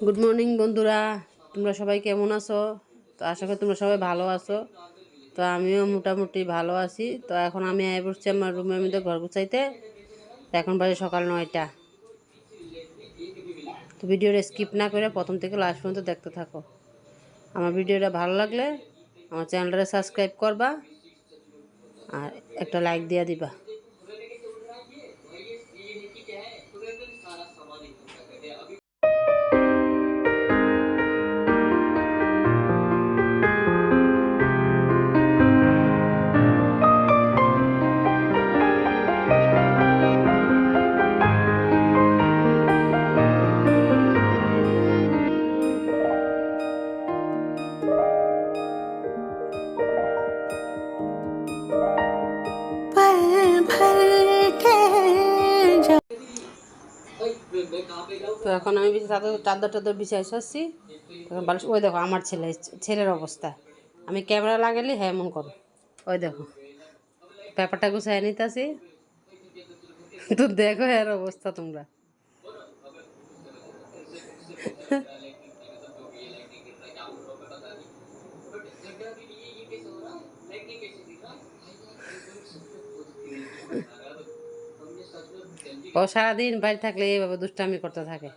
Good morning বন্ধুরা, তোমরা সবাই কেমন আছো? তো আশা করি তোমরা সবাই ভালো আছো। তো আমিও মোটামুটি ভালো আছি। তো এখন আমি আয় বসছি আমার রুমের মধ্যে ঘর গুছাইতে। তো এখন বাজে সকাল 9টা। তো ভিডিওটা স্কিপ না করে প্রথম থেকে লাস্ট পর্যন্ত দেখতে থাকো। আমার ভিডিওটা ভালো লাগলে আমার চ্যানেলটা সাবস্ক্রাইব করবা আর একটা লাইক দিয়ে দিবা। তো এখন আমি চাদর টাদর বিছাই আসছি। তখন বালিশ, ওই দেখো আমার ছেলের অবস্থা। আমি ক্যামেরা লাগালে হ্যাঁ এমন করো। ওই দেখো ব্যাপারটা গুছাই নিতেছি। তো দেখো এর অবস্থা তোমরা। ও সারাদিন বাইরে থাকলে এইভাবে দুষ্টামি করতে থাকে।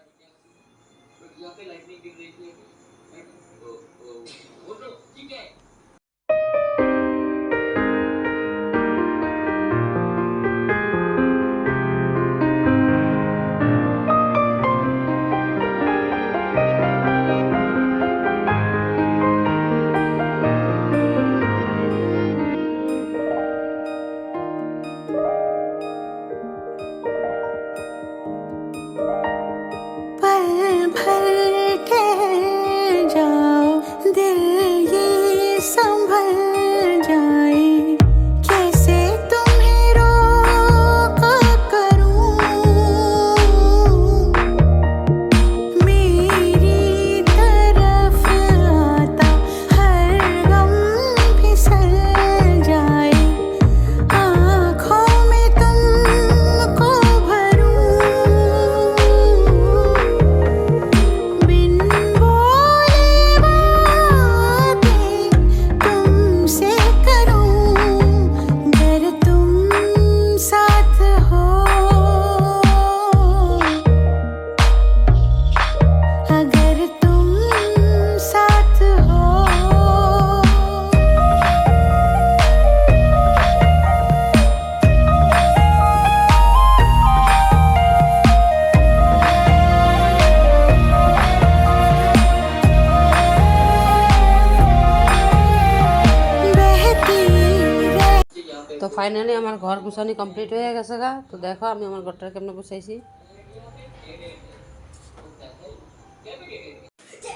তো ফাইনালি আমার ঘর গুছানি কমপ্লিট হয়ে গেছে গা। তো দেখো আমি আমার ঘরটা কেমন গুছাইছি।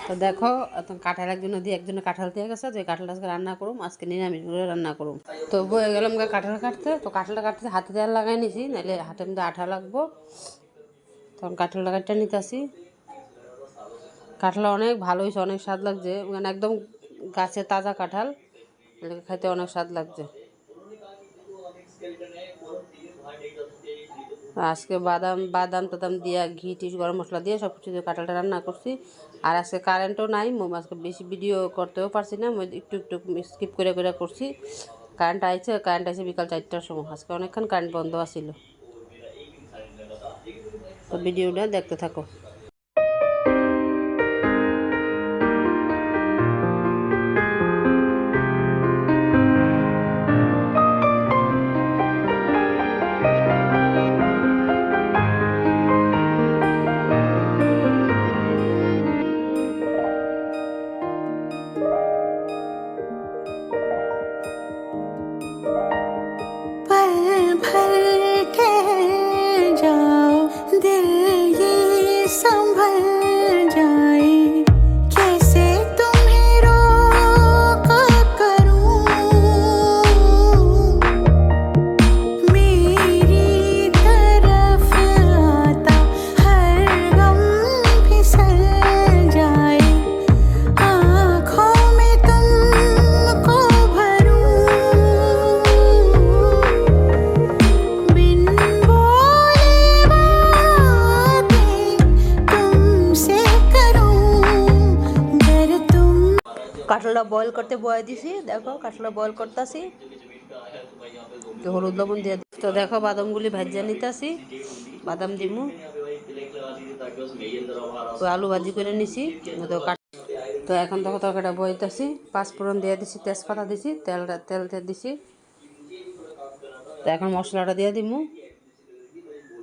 তো দেখো কাঁঠালের জন্য দিয়ে একজনে কাঁঠাল দিয়ে গেছে, যে কাঁঠালটা আজকে রান্না করুম, আজকে নিরামিষ করে রান্না করুম। তো বয়ে গেলাম গা কাঁঠাল কাটতে। তো কাঁঠালটা কাটতে হাতে তেল লাগাই নিছি, নাহলে হাতের মধ্যে আঠা লাগবো। তখন কাঁঠালটা কাটতে নিতেছি। কাঁঠালটা অনেক ভালো হয়েছে, অনেক স্বাদ লাগছে, মানে একদম গাছের তাজা কাঁঠাল, খাইতে অনেক স্বাদ লাগছে। আজকে বাদাম বাদাম টাদাম দিয়া ঘি টি গরম মশলা দিয়ে সব কিছু দিয়ে কাঁঠালটা রান্না করছি। আর আজকে কারেন্টও নাই, আজকে বেশি ভিডিও করতেও পারছি না, একটু একটু স্কিপ করে করে করছি। কারেন্ট আইছে বিকাল 4টার সময়। আজকে অনেকক্ষণ কারেন্ট বন্ধ আছিল। তো ভিডিওটা দেখতে থাকো। কাঁঠালটা বয়েল করতে বয়ে দিছি, দেখো কাঁঠালটা বয়েল করতেছি, হলুদ লবণ দিয়ে। তো দেখো বাদামগুলি ভাজিয়ে নিতেছি, বাদাম দিমু, আলু ভাজি করে নিছি। তো এখন দেখো তরকারিটা বইতেছি, পাঁচফোড়ন দিয়ে দিছি, তেজপাতা দিছি, তেল দিছি। তো এখন মশলাটা দিয়ে দিমু,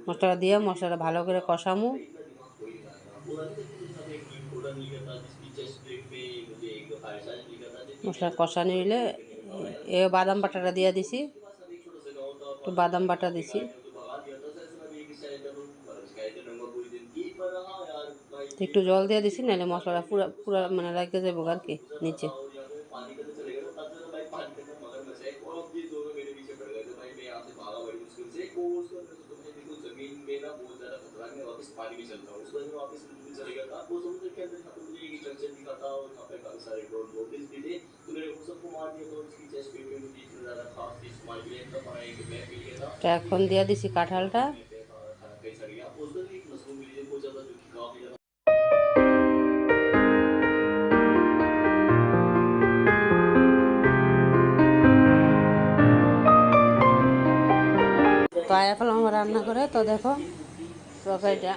মশলাটা দিয়ে মশলাটা ভালো করে কষামু। মশলা কষা নিলে এ বাদাম বাটাটা দিয়ে দিছি, একটু বাদাম বাটা দিছি, একটু জল দিয়ে দিছি, নাহলে মশলাটা পুরা পুরা মানে লাগে যাবো আর কি নিচে। তো এখন দিয়ে দিছি কাঁঠালটা। তো আয়া ফেলাম আমার রান্না করে। তো দেখো তরকারিটা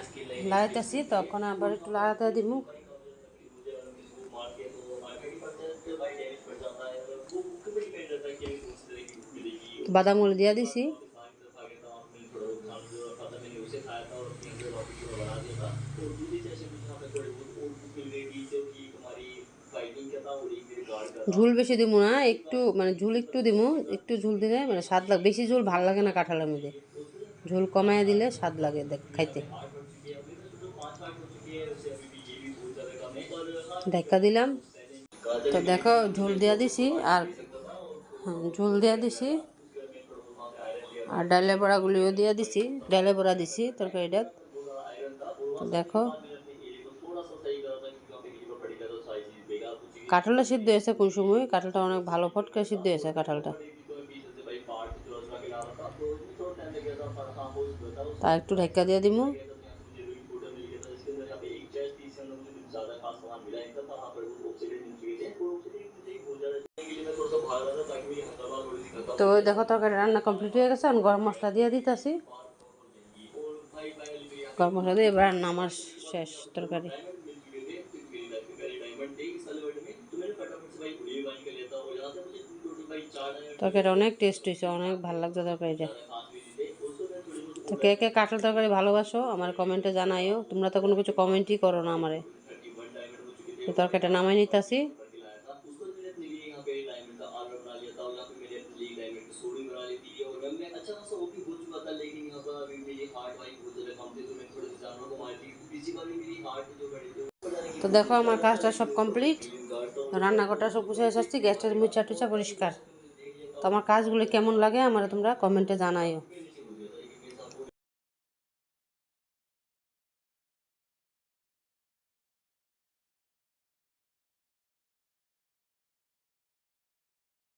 লাগাইতেছি, তখন আবার একটু লাগাতে দিব। বাদামগুলো দিয়ে দিছি, ঝুল বেশি দিব না, একটু মানে ঝুল একটু দিব, একটু ঝুল দিলে মানে স্বাদ লাগে। বেশি ঝুল ভালো লাগে না কাঁঠালের মধ্যে, ঝোল কমায় দিলে স্বাদ লাগে খাইতে। ঢাকা দিলাম। তো দেখো ঝোল দিয়ে দিছি, আর ঝোল দিয়ে দিছি, আর ডালের বড়াগুলিও দিয়ে দিছি, ডালের বড়া দিছি তরকারিটা। তো দেখো কাঁঠালটা সিদ্ধ হয়েছে কোন সময়, কাঁঠালটা অনেক ভালো ফটকে সিদ্ধ হয়েছে কাঁঠালটা। তা একটু ঢাকা দিয়ে দিব। তো দেখো তরকারি রান্না কমপ্লিট হয়ে গেছে, আমি গরম মশলা দিয়ে দিতেছি। গরম মশলা দিয়ে এবার রান্না আমার শেষ তরকারি। তরকারিটা অনেক টেস্ট হয়েছে, অনেক ভালো লাগছে তরকারিটা। তো কে কে কাঁঠাল তরকারি ভালোবাসো আমার কমেন্টে জানাইও। তোমরা তো কোনো কিছু কমেন্টই করো না আমারে। তো তরকারিটা নামাই নিতেছি। তো দেখো আমার কাজটা সব কমপ্লিট, রান্নাঘরটা সব গুছিয়ে আসছি, গ্যাসটা মুছা টুচা পরিষ্কার। তো আমার কাজগুলো কেমন লাগে আমার তোমরা কমেন্টে জানাইও।